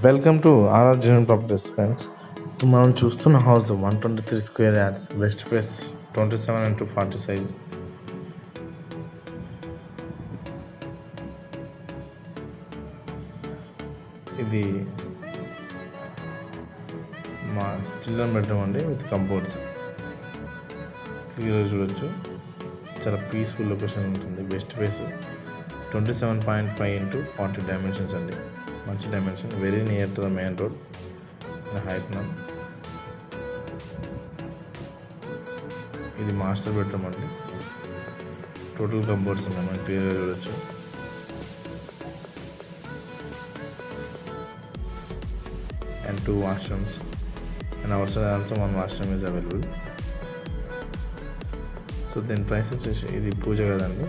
Welcome to RR general properties friends. మనం చూస్తున్న house 123 square yards, west face, 27x40 size. ఇది మా children bedroom అండి, విత్ కంపౌండ్స్. క్లియర్గా చూడొచ్చు, చాలా పీస్ఫుల్ లొకేషన్ ఉంటుంది. వెస్ట్ ఫేస్ 27.5 x 40 డైమెన్షన్స్ అండి, మంచి dimension, very near to the main road. Height నమ్. ఇది మాస్టర్ బెడ్రూమ్ అండి, టోటల్ కంఫర్ట్స్ ఉన్నాయి, మనం క్లియర్గా చూడొచ్చు. And 2 washrooms, and outside also 1 washroom is available. So దీని ప్రైస్ వచ్చేసి, ఇది పూజ కదండి,